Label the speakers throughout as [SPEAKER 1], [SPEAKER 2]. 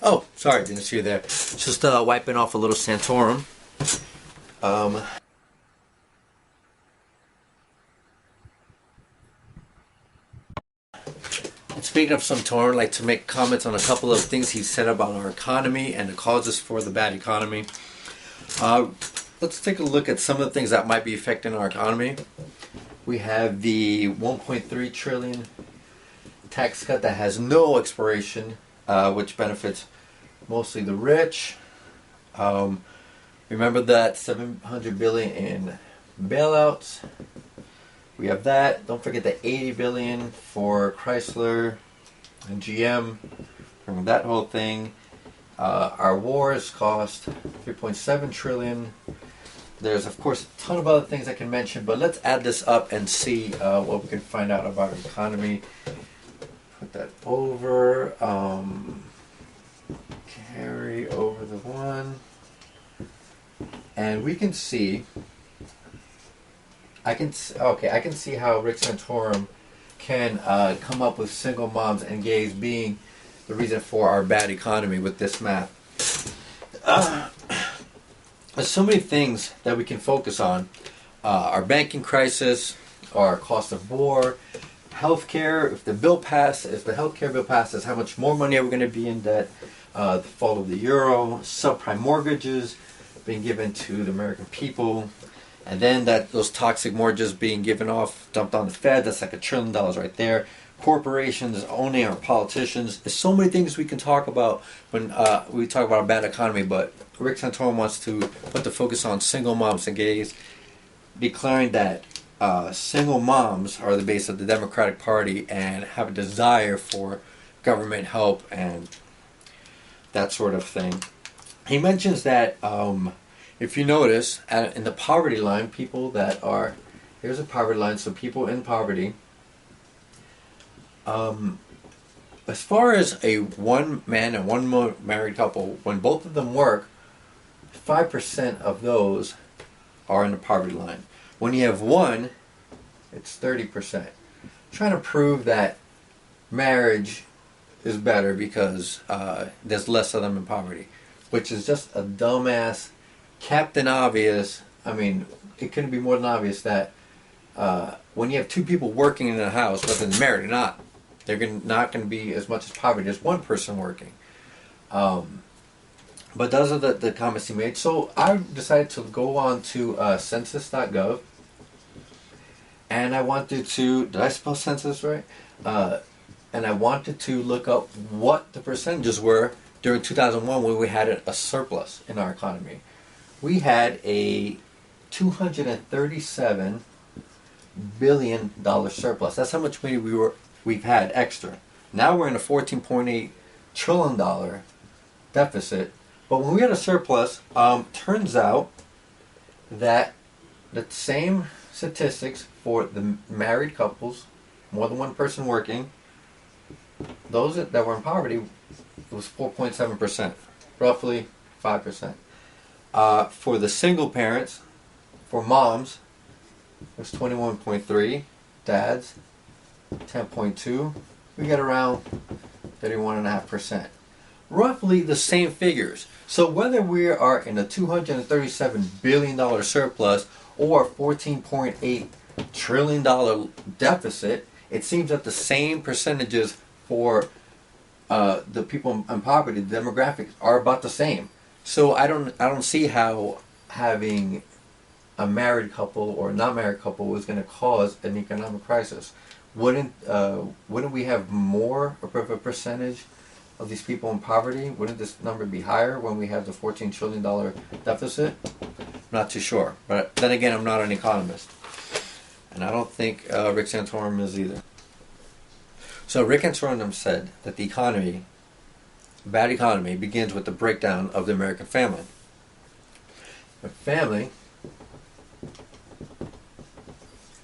[SPEAKER 1] Oh, sorry, didn't see you there. Just wiping off a little Santorum. Um, and speaking of Santorum, I'd like to make comments on a couple of things he said about our economy and the causes for the bad economy. Let's take a look at some of the things that might be affecting our economy. We have the 1.3 trillion tax cut that has no expiration, which benefits mostly the rich. Remember that 700 billion in bailouts. We have that. Don't forget the 80 billion for Chrysler and GM. Remember that whole thing. Our wars cost 3.7 trillion. There's of course a ton of other things I can mention, but let's add this up and see what we can find out about our economy. Put that over. Carry over the one. And we can see, I can see how Rick Santorum can come up with single moms and gays being the reason for our bad economy with this math. There's so many things that we can focus on. Our banking crisis, our cost of war, healthcare. If the healthcare bill passes, how much more money are we going to be in debt? The fall of the euro, subprime mortgages being given to the American people, and then those toxic mortgages being dumped on the Fed. That's like $1 trillion right there. Corporations owning our politicians. There's so many things we can talk about when we talk about a bad economy, but Rick Santorum wants to put the focus on single moms and gays, declaring that single moms are the base of the Democratic Party and have a desire for government help and that sort of thing. He mentions that if you notice, in the poverty line, people that are, here's a poverty line, so people in poverty, as far as a one man and one married couple, when both of them work, 5% of those are in the poverty line. When you have one, it's 30%. Trying to prove that marriage is better because there's less of them in poverty, which is just a dumbass, Captain Obvious. I mean, it couldn't be more than obvious that when you have two people working in a house, whether they're married or not, they're not going to be as much as poverty as one person working. But those are the comments he made. So I decided to go on to census.gov, and I wanted to, did I spell census right? And I wanted to look up what the percentages were during 2001 when we had a surplus in our economy. We had a $237 billion surplus. That's how much money we've had extra. Now we're in a $14.8 trillion deficit. But when we had a surplus, turns out that the same statistics for the married couples, more than one person working, those that were in poverty, it was 4.7%, roughly 5%. For the single parents, for moms, it was 21.3, dads, 10.2. We get around 31.5%. Roughly the same figures. So whether we are in a $237 billion surplus or $14.8 trillion deficit, it seems that the same percentages for the people in poverty, the demographics, are about the same. So I don't see how having a married couple or a not married couple is going to cause an economic crisis. Wouldn't we have more of a percentage of these people in poverty? Wouldn't this number be higher when we have the $14 trillion deficit? Not too sure. But then again, I'm not an economist. And I don't think Rick Santorum is either. So Rick Santorum said that the bad economy, begins with the breakdown of the American family. The family,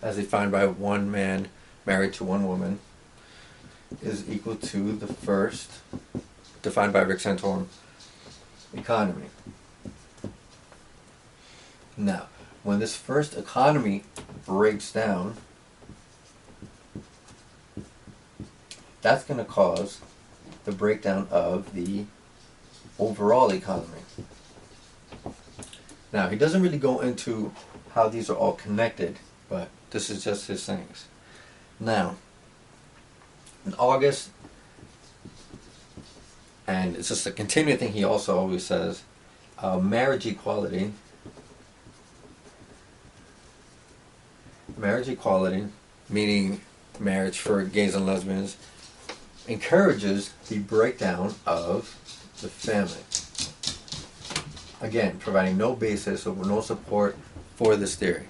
[SPEAKER 1] as defined by one man married to one woman, is equal to the first, defined by Rick Santorum, economy. Now, when this first economy breaks down, that's going to cause the breakdown of the overall economy. Now, he doesn't really go into how these are all connected, but this is just his things. Now, in August, and it's just a continuing thing he also always says, marriage equality, meaning marriage for gays and lesbians, encourages the breakdown of the family. Again, providing no basis or no support for this theory.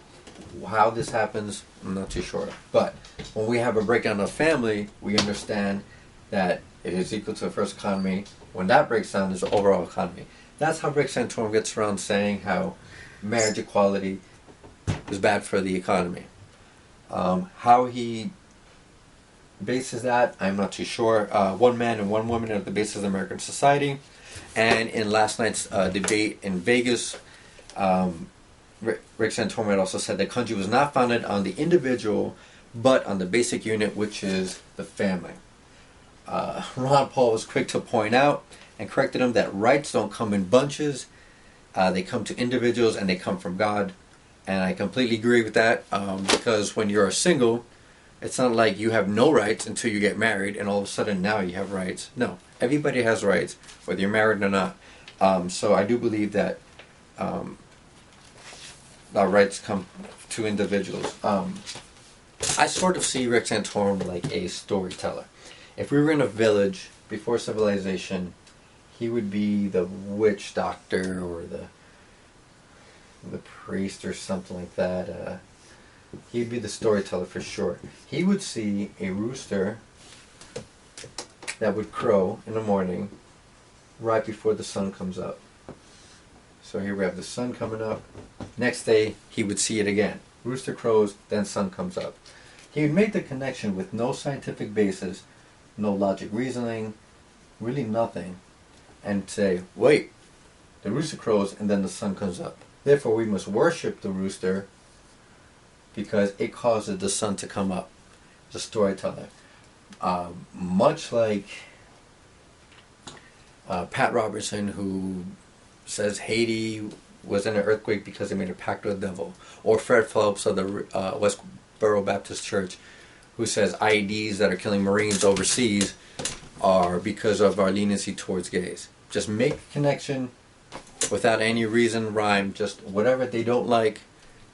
[SPEAKER 1] How this happens, I'm not too sure. But when we have a breakdown of family, we understand that it is equal to the first economy. When that breaks down, there's the overall economy. That's how Rick Santorum gets around saying how marriage equality is bad for the economy. How he bases that, I'm not too sure. One man and one woman are the basis of American society. And in last night's debate in Vegas, Rick Santorum had also said the country was not founded on the individual, but on the basic unit, which is the family. Ron Paul was quick to point out and corrected him that rights don't come in bunches. They come to individuals and they come from God. And I completely agree with that, because when you're single, it's not like you have no rights until you get married and all of a sudden now you have rights. No, everybody has rights, whether you're married or not. So I do believe that our rights come to individuals. I sort of see Rick Santorum like a storyteller. If we were in a village before civilization, he would be the witch doctor or the priest or something like that. He'd be the storyteller for sure. He would see a rooster that would crow in the morning right before the sun comes up. So here we have the sun coming up. Next day, he would see it again. Rooster crows, then sun comes up. He would make the connection with no scientific basis, no logic reasoning, really nothing, and say, wait, the rooster crows and then the sun comes up. Therefore, we must worship the rooster because it causes the sun to come up. It's a storyteller. Much like Pat Robertson, who says Haiti was in an earthquake because they made a pact with the devil. Or Fred Phelps of the Westboro Baptist Church, who says IEDs that are killing Marines overseas are because of our leniency towards gays. Just make a connection without any reason, rhyme, just whatever they don't like,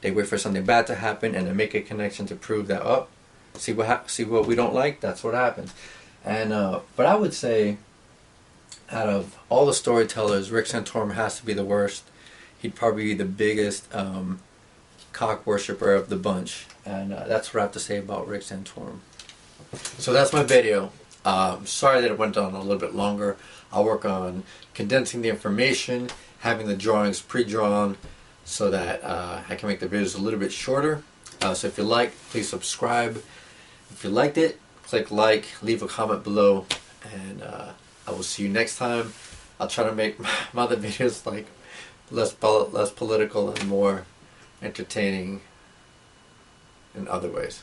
[SPEAKER 1] they wait for something bad to happen and then make a connection to prove that, oh, see what we don't like, that's what happens. And but I would say, out of all the storytellers, Rick Santorum has to be the worst. He'd probably be the biggest cock worshiper of the bunch. And that's what I have to say about Rick Santorum. So that's my video. Sorry that it went on a little bit longer. I'll work on condensing the information, having the drawings pre-drawn so that I can make the videos a little bit shorter. So if you like, please subscribe. If you liked it, click like, leave a comment below, and I will see you next time. I'll try to make my other videos like less political and more entertaining in other ways.